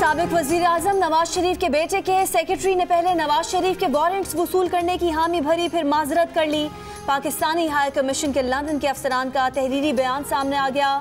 साबिक वजीर आजम नवाज शरीफ के बेटे के सेक्रेटरी ने पहले नवाज शरीफ के वारंट्स वसूल करने की हामी भरी, फिर माजरत कर ली। पाकिस्तानी हाई कमीशन के लंदन के अफसरान का तहरीरी बयान सामने आ गया।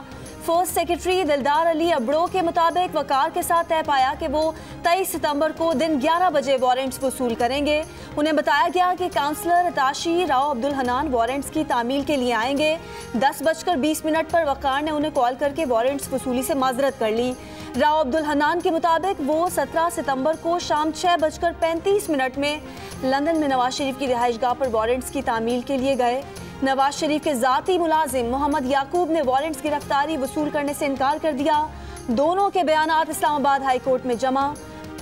फर्स्ट सेक्रेटरी दिलदार अली अबड़ो के मुताबिक वकार के साथ तय पाया कि वो 23 सितंबर को दिन 11 बजे वारंट्स वसूल करेंगे। उन्हें बताया गया कि काउंसलर ताशी राव अब्दुल हनान वारंट्स की तामील के लिए आएंगे। 10:20 पर वकार ने उन्हें कॉल करके वारंट्स वसूली से माजरत कर ली। राव अब्दुल हनान के मुताबिक वो 17 सितंबर को शाम 6:35 में लंदन में नवाज शरीफ की रिहाइशगाह पर वारंट्स की तामील के लिए गए। नवाज शरीफ के ज़ाती मुलाजिम मोहम्मद याकूब ने वारंट्स गिरफ्तारी वसूल करने से इनकार कर दिया। दोनों के बयानात इस्लामाबाद हाई कोर्ट में जमा।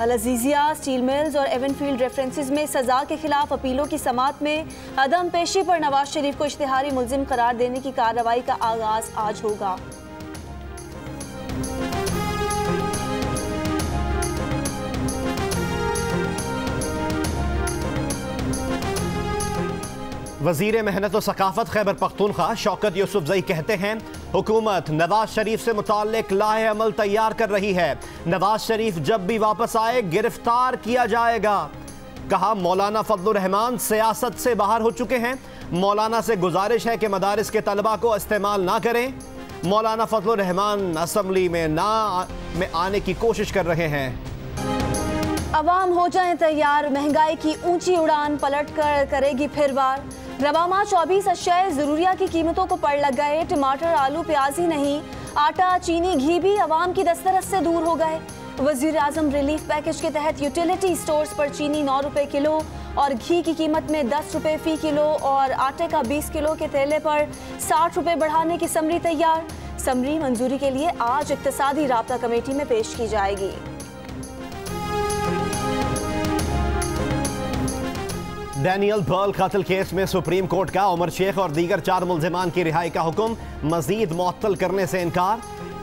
अल-अज़ीज़िया, स्टील मिल्स और एवनफील्ड रेफरेंसेस में सज़ा के खिलाफ अपीलों की समाअत में अदम पेशी पर नवाज शरीफ को इश्तिहारी मुल्जिम करार देने की कार्रवाई का आगाज़ आज होगा। वज़ीर मेहनत और सकाफत खैबर पख्तूनख्वा शौकत यूसुफजई कहते हैं, हुकूमत नवाज शरीफ से मुताल्लिक लाहे अमल तैयार कर रही है। नवाज शरीफ जब भी वापस आए गिरफ्तार किया जाएगा। कहा, मौलाना फजलुर रहमान सियासत से बाहर हो चुके हैं। मौलाना से गुजारिश है कि मदारिस के तलबा को इस्तेमाल ना करें। मौलाना फजलुर रहमान असम्बली में आने की कोशिश कर रहे हैं। अवाम हो जाएं तैयार, महंगाई की ऊंची उड़ान पलट कर करेगी फिर वार। रवामा 24 अशियाए ज़रूरिया की कीमतों को पड़ लग गए। टमाटर, आलू, प्याज ही नहीं, आटा, चीनी, घी भी अवाम की दस्तरस से दूर हो गए। वज़ीर आज़म रिलीफ पैकेज के तहत यूटिलिटी स्टोर्स पर चीनी 9 रुपये किलो और घी की कीमत में 10 रुपये फ़ी किलो और आटे का 20 किलो के थैले पर 60 रुपये बढ़ाने की समरी तैयार। समरी मंजूरी के लिए आज इक़्तिसादी राब्ता कमेटी में पेश की जाएगी। डैनियल पर्ल कत्ल केस में सुप्रीम कोर्ट का उमर शेख और दीगर 4 मुल्जिमान की रिहाई का हुक्म मजीद मुअत्तल करने से इनकार।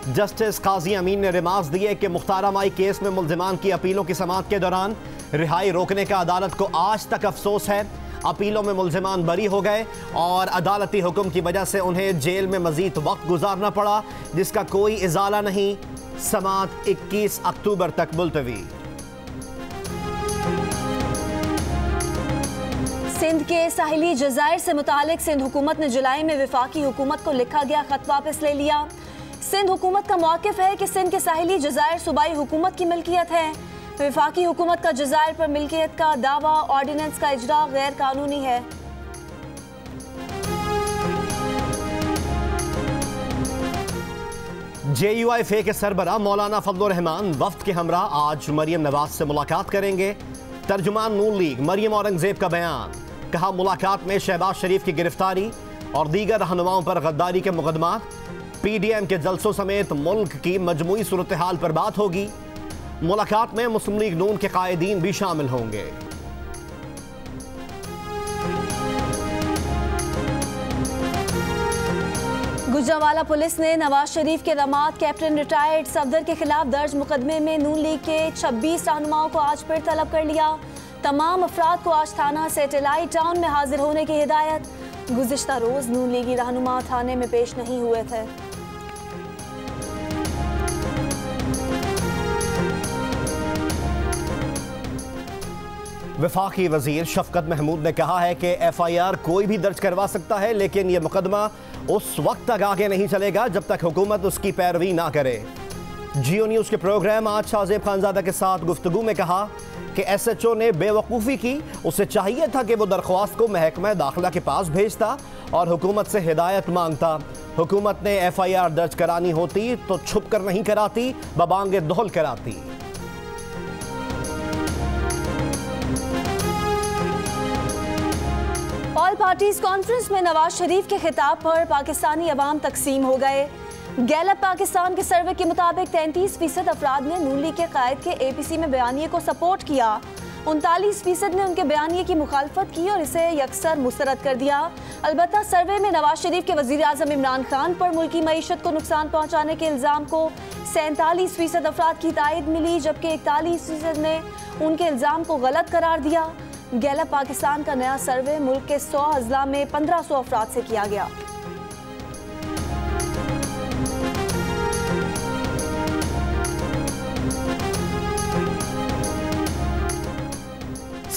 जस्टिस काजी अमीन ने रिमार्क्स दिए कि मुख्तारा माई केस में मुल्जिमान की अपीलों की समाअत के दौरान रिहाई रोकने का अदालत को आज तक अफसोस है। अपीलों में मुल्जिमान बरी हो गए और अदालती हुक्म की वजह से उन्हें जेल में मजीद वक्त गुजारना पड़ा, जिसका कोई इजाला नहीं। समाअत 21 अक्टूबर तक मुलतवी। सिंध के साहिली जज़ायर से मुतालिक सिंध हुकूमत ने जुलाई में वफाकी हुकूमत को लिखा गया खत वापस ले लिया। सिंध हुकूमत का मौक़िफ़ है कि सिंध के साहिली जज़ायर सूबाई हुकूमत की मिल्कियत है। वफाकी हुकूमत का जज़ायर पर मिल्कियत का दावा ऑर्डिनेंस का इजरा गैर कानूनी है। JUIFA के सरबरा मौलाना फजलुर रहमान वफ्द के हमरा आज मरियम नवाज से मुलाकात करेंगे। तर्जुमान नून लीग मरियम औरंगजेब का बयान। कहा, मुलाकात में शहबाज शरीफ की गिरफ्तारी और दीगर रहनुमाओं पर गद्दारी के मुकदमात, PDM के जलसों समेत मुल्क की मजमूई सूरत हाल पर बात होगी। मुलाकात में मुस्लिम लीग नून के कायदीन भी शामिल होंगे। गुजरांवाला पुलिस ने नवाज शरीफ के दामाद कैप्टन रिटायर्ड सफदर के खिलाफ दर्ज मुकदमे में नून लीग के 26 रहनुमाओं को आज फिर तलब कर लिया। तमाम अफराद को आज थाना सैटेलाइट टाउन में हाजिर होने की हिदायत। गुज़िश्ता रोज नून लीगी रहनुमा थाने में पेश नहीं हुए थे। वफाकी वजीर शफकत महमूद ने कहा है कि FIR कोई भी दर्ज करवा सकता है, लेकिन यह मुकदमा उस वक्त तक आगे नहीं चलेगा जब तक हुकूमत उसकी पैरवी ना करे। जियो न्यूज़ के प्रोग्राम आज शाहजेब खानजादा के साथ गुफ्तगू में कहा कि SHO ने बेवकूफ़ी की। उसे चाहिए था कि वो दरख्वास्त को महकमा दाखिला के पास भेजता और हुकूमत से हिदायत मांगता। हुकूमत ने FIR दर्ज करानी होती तो छुप कर नहीं कराती, बबांगे दोहल कराती। ऑल पार्टीज कॉन्फ्रेंस में नवाज शरीफ के खिताब पर पाकिस्तानी अवाम तकसीम हो गए। गैलप पाकिस्तान के सर्वे के मुताबिक 33% अफराद ने नून लीग के कायद के APC में बयानिए को सपोर्ट किया। 39% ने उनके बयानिए की मुखालफत की और इसे यकसर मुस्तरद कर दिया। अलबत्ता सर्वे में नवाज शरीफ के वजीर आज़म इमरान खान पर मुल्की मईशत को नुकसान पहुँचाने के इल्ज़ाम को 47% अफराद की तायद मिली, जबकि 41% ने उनके इल्ज़ाम को गलत करार दिया। गैलप पाकिस्तान का नया सर्वे मुल्क के 100 अजला में 1500 अफराद से किया गया।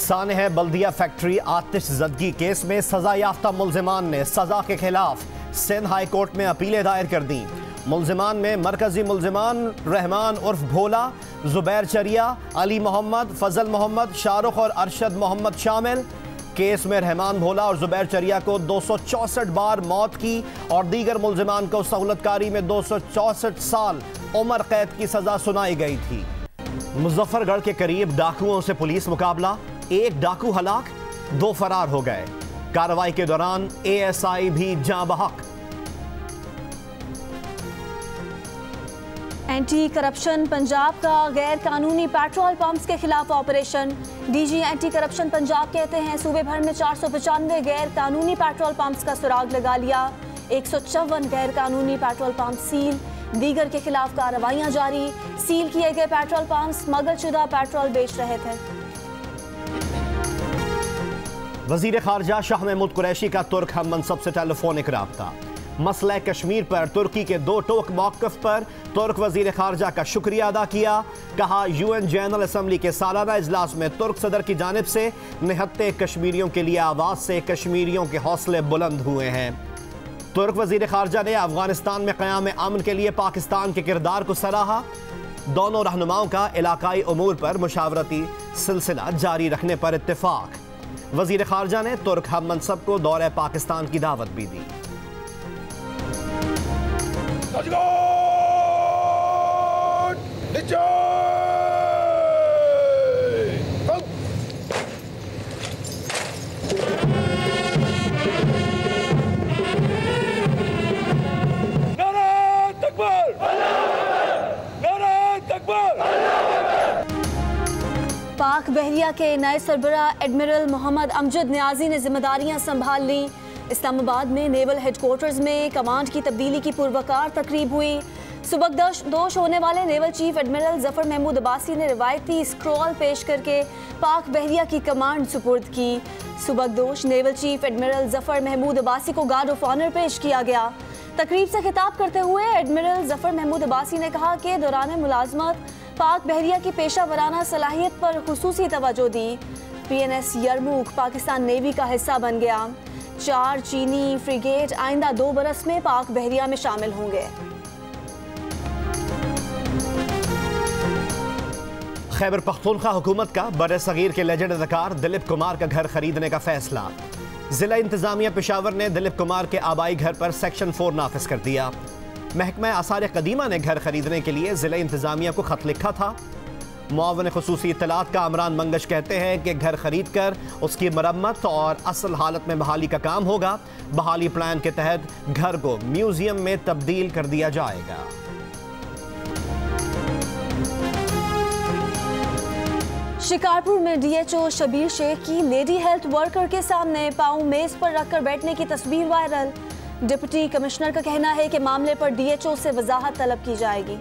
सानेह बल्दिया फैक्ट्री आतिश जदगी केस में सजा याफ्ता मुल्जिमान ने सजा के खिलाफ सिंध हाई कोर्ट में अपीलें दायर कर दी। मुल्जिमान में मरकजी मुल्जिमान रहमान उर्फ भोला, जुबैर चरिया, अली मोहम्मद, फजल मोहम्मद, शाहरुख और अरशद मोहम्मद शामिल। केस में रहमान भोला और जुबैर चरिया को 264 बार मौत की और दीगर मुल्जिमान को सहूलतकारी में 264 साल उम्र कैद की सजा सुनाई गई थी। मुजफ्फरगढ़ के करीब डाकुओं से पुलिस मुकाबला, एक डाकू हलाक, 2 फरार हो गए। कार्रवाई के दौरान ASI भी जाँ बहक। एंटी करप्शन पंजाब का गैर कानूनी पेट्रोल पंप्स के खिलाफ operation. DG anti corruption Punjab कहते हैं सूबे भर में 495 गैर कानूनी पेट्रोल पंप्स का सुराग लगा लिया। 154 गैर कानूनी पेट्रोल पंप सील, दीगर के खिलाफ कार्रवाइयां जारी। सील किए गए पेट्रोल पंप स्मगलशुदा पेट्रोल बेच रहे थे। वजीर खारजा शाह महमूद कुरैशी का तुर्क हम मनसब से टेलीफोनिक राब्ता। मसला कश्मीर पर तुर्की के 2 टोक मौक़िफ़ पर तुर्क वजीर खारजा का शुक्रिया अदा किया। कहा UN जनरल असम्बली के सालाना इजलास में तुर्क सदर की जानिब से निहत्ते कश्मीरियों के लिए आवाज़ से कश्मीरियों के हौसले बुलंद हुए हैं। तुर्क वजीर खारजा ने अफगानिस्तान में क़याम अमन के लिए पाकिस्तान के किरदार को सराहा। दोनों रहनुमाओं का इलाकाई उमूर पर मुशावरती सिलसिला जारी रखने पर इत्तेफाक। वजीर खारजा ने तुर्क हम मनसब को दौरे पाकिस्तान की दावत भी दी। पाक बहरिया के नए सरबरा एडमिरल मोहम्मद अमजद न्याजी ने जिम्मेदारियां संभाल ली। इस्लामाबाद में नेवल हेडक्वार्टर्स में कमांड की तब्दीली की पुरवकार तकरीब हुई। सुबकदोश होने वाले naval chief admiral Zafar Mahmood Abbasi ने रिवायती स्क्रॉल पेश करके पाक बहरिया की कमांड सुपुर्द की। सुबकदोश naval chief admiral Zafar Mahmood Abbasi को गार्ड ऑफ ऑनर पेश किया गया। तकरीब से खिताब करते हुए एडमिरल जफर महमूद अब्बासी ने कहा कि दौरान मुलाजमत पाक बहरिया की पेशा वराना सलाहियत पर खुसूसी तवज्जो दी। PNS यरमूक पाकिस्तान नेवी का हिस्सा बन गया। 4 चीनी फ्रिगेट आइंदा 2 बरस में पाक बहरिया में शामिल होंगे। खैबर पख्तूनख्वा हुकूमत का बड़े सगीर के लेजेंड अदाकार दिलीप कुमार का घर खरीदने का फैसला। जिला इंतजामिया पेशावर ने दिलीप कुमार के आबाई घर पर सेक्शन 4 नाफिज कर दिया। महकमा आसार कदीमा ने घर खरीदने के लिए जिला इंतजामिया को खत लिखा था। मुआवन खुसूसी इत्तलात का अमरान मंगश कहते हैं कि घर खरीद कर उसकी मरम्मत और असल हालत में बहाली का काम होगा। बहाली प्लान के तहत घर को म्यूजियम में तब्दील कर दिया जाएगा। शिकारपुर में DHO शबीर शेख की लेडी हेल्थ वर्कर के सामने पाँव मेज पर रखकर बैठने की तस्वीर वायरल। डिप्टी कमिश्नर का कहना है कि मामले पर DHO से वजाहत तलब की जाएगी।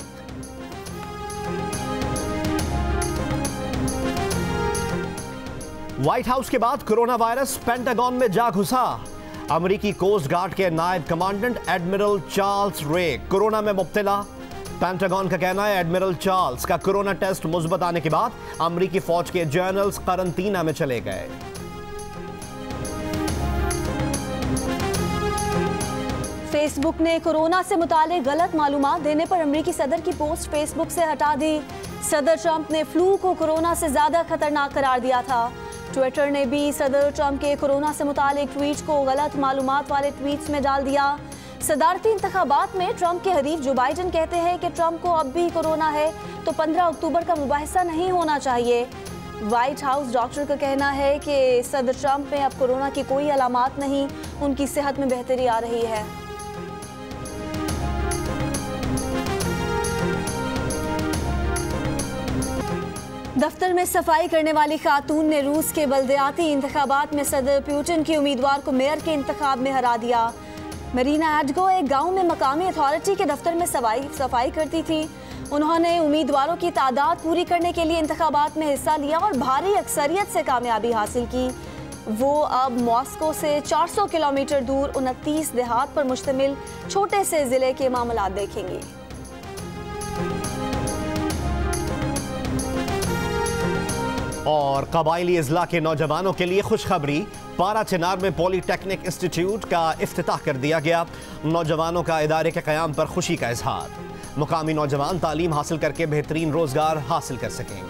व्हाइट हाउस के बाद कोरोना वायरस पेंटागन में जा घुसा। अमेरिकी कोस्ट गार्ड के नायब कमांडेंट एडमिरल चार्ल्स रे कोरोना में मुब्तला। पेंटागन का कहना है एडमिरल चार्ल्स का कोरोना टेस्ट मुस्बत आने के बाद अमेरिकी फौज के जनरल्स क्वारंटीना में चले गए। फेसबुक ने कोरोना से मुतालिक गलत मालूमात देने पर अमेरिकी सदर की पोस्ट फेसबुक से हटा दी। सदर ट्रंप ने फ्लू को कोरोना से ज्यादा खतरनाक करार दिया था। ट्विटर ने भी सदर ट्रंप के कोरोना से मुतालिक ट्वीट को गलत मालूमात वाले ट्वीट्स में डाल दिया। सदारती इंतखाबात में ट्रंप के हरीफ जो बाइडन कहते हैं कि ट्रंप को अब भी कोरोना है तो 15 अक्टूबर का मुबाहिसा नहीं होना चाहिए। व्हाइट हाउस डॉक्टर का कहना है कि सदर ट्रंप में अब कोरोना की कोई अलामात नहीं, उनकी सेहत में बेहतरी आ रही है। दफ्तर में सफाई करने वाली खातून ने रूस के बल्दियाती इंतखाबात में सदर पुतिन की उम्मीदवार को मेयर के इंतखाब में हरा दिया। मरीना एडगो एक गांव में मकामी अथॉरिटी के दफ्तर में सफाई करती थी। उन्होंने उम्मीदवारों की तादाद पूरी करने के लिए इंतखाबात में हिस्सा लिया और भारी अक्सरियत से कामयाबी हासिल की। वो अब मॉस्को से 400 किलोमीटर दूर 29 देहात पर मुश्तमिल छोटे से जिले के मामलात देखेंगी। और कबायली अजला के नौजवानों के लिए खुशखबरी, पारा चिनार में पॉलीटेक्निक इंस्टीट्यूट का इफ्तिताह कर दिया गया। नौजवानों का इदारे के क़याम पर खुशी का इजहार। मुकामी नौजवान तालीम हासिल करके बेहतरीन रोजगार हासिल कर सकेंगे।